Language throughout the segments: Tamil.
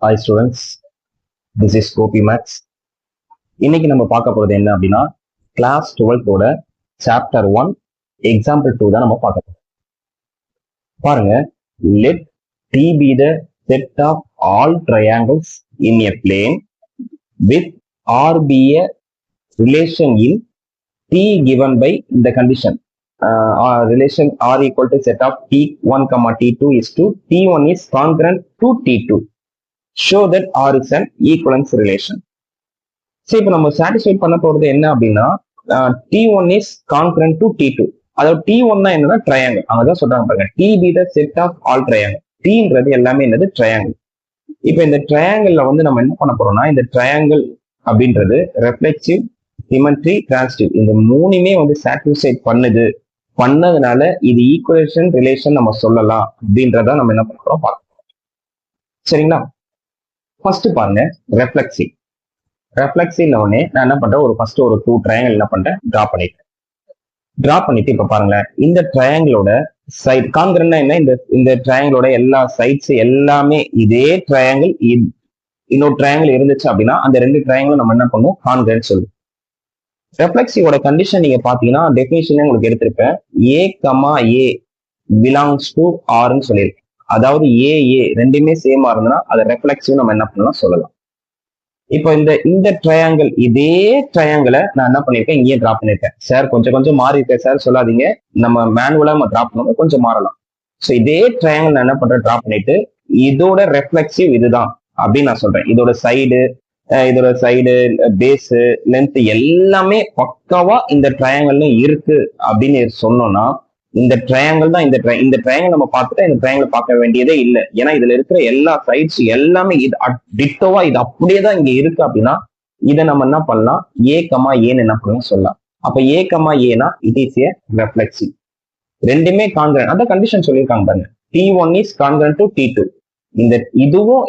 Hi students, this is Gopi Max. இன்னைக்கு நம்ம பார்க்க போறது என்ன அப்படின்னா கிளாஸ் 12 ஓட சாப்டர் 1 எக்ஸாம்பிள் 2 தான் நம்ம பார்க்க போறோம். பாருங்க, let T be the set of all triangles in a plane with R be a relation in T given by the condition. Relation R equal to set of T1, T2 is to T1 is congruent to T2. Show that R is an equivalence relation. சரி, இப்போ நம்ம சாட்டிஸ்ஃபை பண்ண போறது என்ன அப்படின்னா T1 is congruent to T2. அதாவது T1 தான் என்னன்னா ட்ரையாங்கிள். அங்கதான் சொல்றாங்க பாருங்க, T be the set of all triangle. Tன்றது எல்லாமே என்னது ட்ரையாங்கிள். இப்போ இந்த ட்ரையாங்கிள்ல வந்து நம்ம என்ன பண்ண போறோம்னா, இந்த ட்ரையாங்கிள் அப்படின்றது ரெஃப்ளெக்சிவ், சிமெட்ரி, டிரான்சிட்டிவ் இந்த மூணுமே வந்து சாட்டிஸ்ஃபை பண்ணதுனால இது ஈக்குவேஷன் ரிலேஷன் நம்ம சொல்லலாம் அப்படின்றத நம்ம என்ன பண்றோம் பார்க்கணும். சரிங்களா? ஃபர்ஸ்ட் பாருங்க, ரெஃப்ளெக்சிவ். ரெஃப்ளெக்சிவ்ல உடனே நான் என்ன பண்றேன், ஃபர்ஸ்ட் ஒரு 2 ட்ரையாங்கிள் என்ன பண்றேன், டிரா பண்ணிட்டு இப்ப பாருங்க, இந்த ட்ரையாங்கிளோட சைட் காங்கிரன்னா என்ன, இந்த ட்ரையாங்கிளோட எல்லா சைட்ஸ் எல்லாமே இதே ட்ரையாங்கிள் இன்னொரு ட்ரையாங்கிள் இருந்துச்சு அப்படின்னா அந்த 2 ட்ரையாங்கிளும் நம்ம என்ன பண்ணுவோம், காங்கிரன்ட் சொல்லுவோம். ரெஃப்ளெக்சிவோட கண்டிஷன் நீங்க பாத்தீங்கன்னா டெஃபினிஷன் உங்களுக்கு எடுத்திருப்பேன், ஏ கமா ஏ பிலாங்ஸ் டு ஆர்ன்னு சொல்லியிருக்கேன். அதாவது ஏ ரெண்டுமே சேமா இருந்ததுன்னா அதை ரெஃப்ளெக்சிவ் நம்ம என்ன பண்ணலாம் சொல்லலாம். இப்போ இந்த ட்ரையாங்கிள் இதே ட்ரையாங்கிளை நான் என்ன பண்ணிருக்கேன், இங்கேயே டிரா பண்ணிருக்கேன். சார் கொஞ்சம் மாறி இருக்கேன் சார் சொல்லாதீங்க, நம்ம மேனுவலா நம்ம டிரா பண்ணுவோம், கொஞ்சம் மாறலாம். ஸோ இதே ட்ரையாங்கிள் நான் என்ன பண்றேன், டிரா பண்ணிட்டு இதோட ரெஃப்ளெக்சிவ் இதுதான் அப்படின்னு நான் சொல்றேன். இதோட சைடு பேஸ் லென்த் எல்லாமே பக்காவா இந்த ட்ரையாங்கிள் இருக்கு அப்படின்னு சொன்னோம்னா இந்த ட்ரையாங்கிள் தான் இந்த ட்ரையாங்கிள் நம்ம பார்த்துட்டா இந்த ட்ரையாங்கிள் பார்க்க வேண்டியதே இல்லை. ஏன்னா இதுல இருக்கிற எல்லா சைட்ஸ் எல்லாமே இது டிட்டோவா இது அப்படியே தான் இங்க இருக்கு அப்படின்னா இதை நம்ம என்ன பண்ணலாம், ஏ கமா ஏன்னு என்ன பண்ணலாம் சொல்லலாம். அப்ப ஏ கமா ஏனா இட் இஸ் ஏ ரெஃப்ளெக்சிவ். ரெண்டுமே கான்கிரண்ட், அந்த கண்டிஷன் சொல்லியிருக்காங்க பாருங்க, T1 is congruent to T2.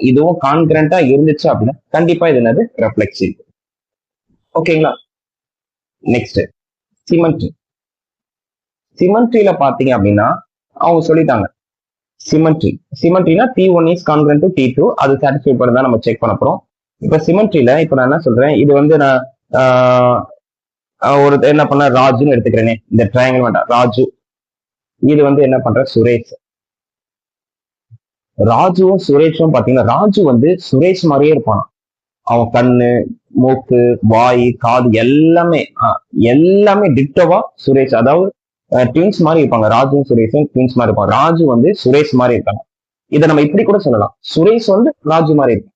இதுவும் கான்கிரண்டா இருந்துச்சு அப்படின்னா கண்டிப்பா இது என்னது, ரெஃப்ளெக்சிவ். ஓகேங்களா? நெக்ஸ்ட் சிமெட்ரியில பாத்தீங்க அப்படின்னா அவங்க சொல்லிட்டாங்க, சிமெட்ரினா T1 is congruent to T2, அது சாட்டிஸ்ஃபை பண்ணதா நம்ம செக் பண்ண போறோம். இப்ப சிமெட்ரியில இப்ப நான் என்ன சொல்றேன், இது வந்து நான் ஒரு என்ன பண்ண ராஜுன்னு எடுத்துக்கிறேனே, இந்த ட்ரையாங்கிள் வேண்டாம் ராஜு, இது வந்து என்ன பண்ற சுரேஷ். ராஜுவும் சுரேஷும் பாத்தீங்கன்னா ராஜு வந்து சுரேஷ் மாதிரியே இருப்பான். அவன் கண்ணு, மூக்கு, வாய், காது எல்லாமே டிட்டோவா சுரேஷ், அதாவது ட்வின்ஸ் மாதிரி இருப்பாங்க. ராஜுவும் சுரேஷும் ட்வின்ஸ் மாதிரி இருப்பாங்க. ராஜு வந்து சுரேஷ் மாதிரி இருக்காங்க. இதை நம்ம இப்படி கூட சொல்லலாம், சுரேஷ் வந்து ராஜு மாதிரி இருக்கு.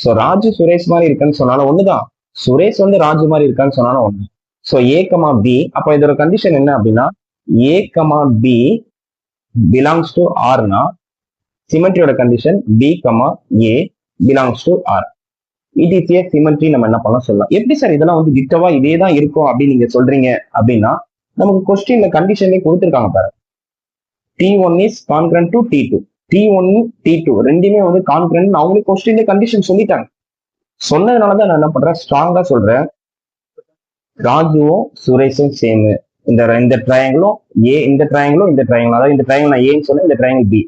சோ ராஜு சுரேஷ் மாதிரி இருக்குன்னு சொன்னாலும் ஒண்ணுதான், சுரேஷ் வந்து ராஜு மாதிரி இருக்கான்னு சொன்னாலும் ஒண்ணு. சோ ஏ கமா பி, அப்ப இதோட கண்டிஷன் என்ன அப்படின்னா a comma b belongs to ஆர்னா சிமெட்ரியோட condition b comma a belongs to R. It is a symmetry நம்ம என்ன பண்ணலாம் சொல்லலாம். எப்படி சார் இதெல்லாம் வந்து டிட்டோவா இதே தான் இருக்கும் அப்படின்னு நீங்க சொல்றீங்க அப்படின்னா நமக்கு கொஸ்டின்ல கண்டிஷன்லேயே கொடுத்துருக்காங்க பாரு, T1 is congruent to T2. T1 T2 ரெண்டுமே வந்து கான்கிரண்ட் அவங்களுக்கு கொஸ்டின்ல கண்டிஷன் சொல்லிட்டாங்க. சொன்னதுனாலதான் நான் என்ன பண்றேன், ஸ்ட்ராங்கா சொல்றேன், ராஜுவும் சுரேஷும் சேம். இந்த ட்ரையாங்கிளும் ஏ, இந்த ட்ரையாங்கிளும் அதாவது இந்த ட்ரையாங்கிள் நான் ஏன்னு சொன்னேன், இந்த ட்ரையாங்கிள் பி,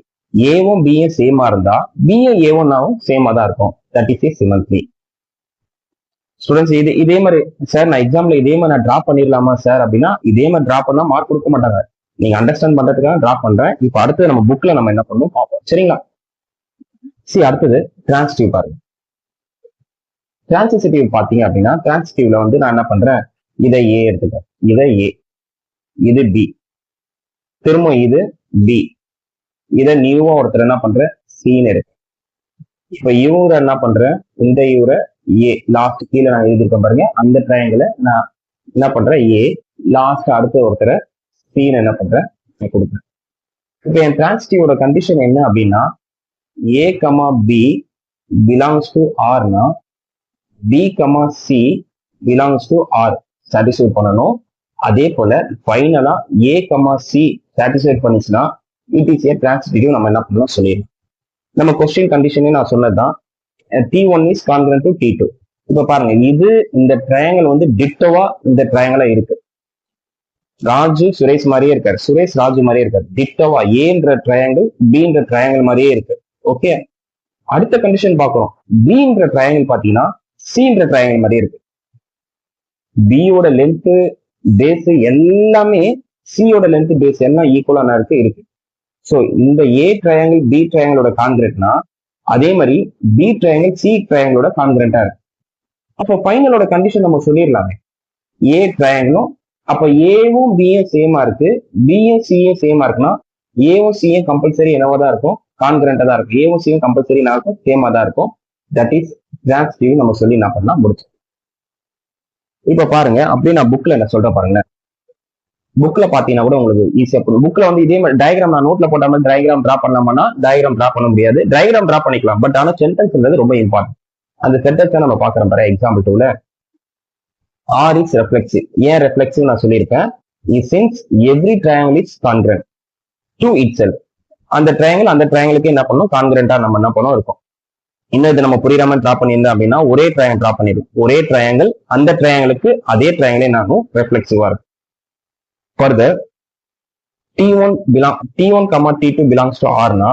ஏவும் பியும் சேமா இருந்தா பியும் ஏவும் சேமா தான் இருக்கும். That is a symmetry. Students இதே மாதிரி சார் நான் எக்ஸாம்ல இதே மாதிரி நான் டிரா பண்ணிடலாமா சார் அப்படின்னா இதே மாதிரி டிரா பண்ணா மார்க் கொடுக்க மாட்டாங்க. நீங்க அண்டர்ஸ்டாண்ட் பண்றதுக்காக டிரா பண்றேன். இப்போ அடுத்து நம்ம புக்ல நம்ம என்ன பண்ணுவோம் பார்ப்போம். சரிங்களா? அடுத்தது டிரான்சிட்டிவ் பாருங்க. டிரான்சிட்டிவ் பாத்தீங்க அப்படின்னா டிரான்சிட்டிவ்ல வந்து நான் என்ன பண்றேன், இதை ஏ எடுத்துக்கிறேன், இதை ஏ, இது பி, திரும்ப இது பி, இதை நியூவா ஒருத்தர் என்ன பண்ற சீன் எடுக்க. இப்ப இவரை என்ன பண்றேன், இந்த இவரை ஏ லாஸ்ட் கீழே நான் எழுதியிருக்கேன் பாருங்க, அந்த ட்ரையாங்கிளை நான் என்ன பண்றேன் ஏ, லாஸ்ட் அடுத்த ஒருத்தரை சீன் என்ன பண்றேன் கொடுக்குறேன். இப்ப என் டிரான்சிட்டிவோட கண்டிஷன் என்ன அப்படின்னா a comma b belongs to ஆர்னா b comma c belongs to R satisfy பண்ணணும். அதே போல ஃபைனலா ஏ கமா சி சாட்டிஸ்ஃபை பண்ணிச்சுன்னா இட் இஸ் ஏ டிரான்சிட்டிவ் நம்ம என்ன பண்ணலாம் சொல்லிடலாம். நம்ம கொஸ்டின் கண்டிஷனே நான் சொன்னதுதான், T1 is congruent to T2. இப்ப பாருங்க, இந்த ட்ரையாங்கிள் வந்து டிட்டோவா இந்த ட்ரையாங்கிளா இருக்கு. ராஜு சுரேஷ் மாதிரியே இருக்காரு, சுரேஷ் ராஜு மாதிரியே இருக்காரு. டிட்டோவா ஏன்ற ட்ரையாங்கிள் பின்ற ட்ரையாங்கிள் மாதிரியே இருக்கு. ஓகே, அடுத்த கண்டிஷன் பார்க்கிறோம். பின்ற ட்ரையாங்கிள் பாத்தீங்கன்னா சின்ற ட்ரையாங்கிள் மாதிரி இருக்கு. பியோட லென்த் பேஸ் எல்லாமே சியோட லென்த் பேஸ் எல்லாம் ஈக்குவலான இருக்கு. ஸோ இந்த ஏ ட்ரையாங்கிள் பி ட்ரையாங்கிளோட கான்கிரண்ட்னா அதே மாதிரி பி ட்ரையாங்கிள் சி ட்ரையாங்கிளோட கான்கிரண்டா இருக்கு. அப்போ ஃபைனலோட கண்டிஷன் நம்ம சொல்லிடலாமே. ஏ ட்ரையாங்கிளும் அப்ப ஏவும் பியும் சேமா இருக்கு, பியும் சியும் சேமா இருக்குன்னா ஏவும் சியும் கம்பல்சரி என்னவா தான் இருக்கும், கான்கிரண்டா தான் இருக்கும். ஏவும் சியும் கம்பல்சரி என்ன இருக்கும், சேமா தான் இருக்கும். தட் இஸ் டிரான்சிட்டிவ் நம்ம சொல்லி என்ன பண்ணலாம் முடிச்சு. இப்ப பாருங்க, அப்படியே நான் புக்ல என்ன சொல்றேன் பாருங்க. புக்ல பாத்தீங்கன்னா கூட உங்களுக்கு ஈஸியா புரியும். புக்ல வந்து இதே மாதிரி டயக்ராம் நான் நோட்ல போட்ட மாதிரி டயக்ராம் டிரா பண்ணலாமா, டயக்ராம் டிரா பண்ண முடியாது. டயக்ராம் டிரா பண்ணிக்கலாம், பட் ஆனா சென்டென்ஸ்ன்றது ரொம்ப இம்பார்ட்டன்ட். அந்த சென்டென்ஸ் நம்ம பாக்குறோம் பாரு. எக்ஸாம்பிள் 2ல ஆர் இஸ் ரெஃப்ளெக்சிவ். ஏன் ரெஃப்ளெக்சிவ் நான் சொல்லியிருக்கேன், since every triangle is congruent to itself. அந்த ட்ரையாங்கிளுக்கு என்ன பண்ணும், கான்கிரண்டா நம்ம என்ன பண்ணோம் இருக்கும். இன்னும் இது நம்ம புரியாம டிரா பண்ணியிருந்தோம் அப்படின்னா ஒரே ட்ரையாங்கிள் டிரா பண்ணிருக்கும். ஒரே ட்ரையாங்கிள் அந்த ட்ரையாங்கிளுக்கு அதே ட்ரையாங்கிள் என்ன ஆகும், ரெஃப்ளெக்சிவா இருக்கும். Further, T1, T2 belongs to R னா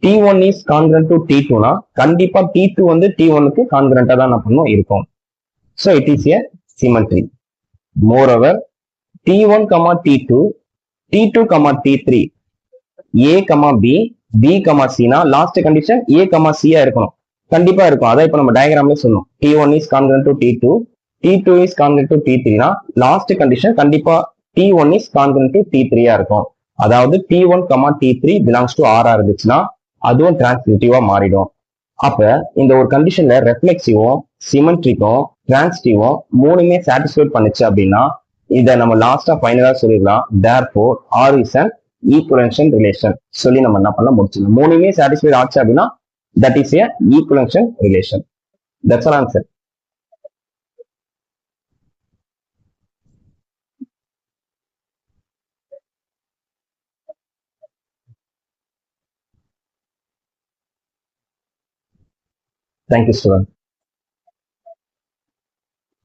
T1 is congruent to T2 னா கண்டிப்பா T2 வந்து T1 க்கு கான்கிரண்டா தான் பண்ணும் இருக்கும். So it is a symmetry. Moreover, T1, T2, T2, T3, A, B, B, C னா லாஸ்ட் கண்டிஷன் A, C ஆ இருக்கணும். கண்டிப்பா இருக்கும். அதான் இப்ப நம்ம டயக்ராம்ல சொன்னோம். T1 is congruent to T2, T2 is congruent to T3 னா லாஸ்ட் கண்டிஷன் கண்டிப்பா T1 is congruent to T3 ஆ இருக்கும். அதாவது T1, T3 belongs to R ஆ இருந்துச்சுன்னா அதுவும் டிரான்சிட்டிவா மாறிடும். அப்ப இந்த ஒரு கண்டிஷன்ல ரெஃப்ளெக்சிவும் சிமெட்ரிக்கும் டிரான்சிட்டிவும் மூணுமே சாட்டிஸ்ஃபைட் பண்ணுச்சு அப்படின்னா இதை நம்ம லாஸ்டா ஃபைனலா சொல்லிடலாம். therefore R is an equivalential relation சொல்லி நம்ம என்ன பண்ண முடிச்சிடலாம். மூணுமே சாட்டிஸ்ஃபைட் ஆச்சு அப்படின்னா that is a equivalential relation. That's an answer. Thank you, student.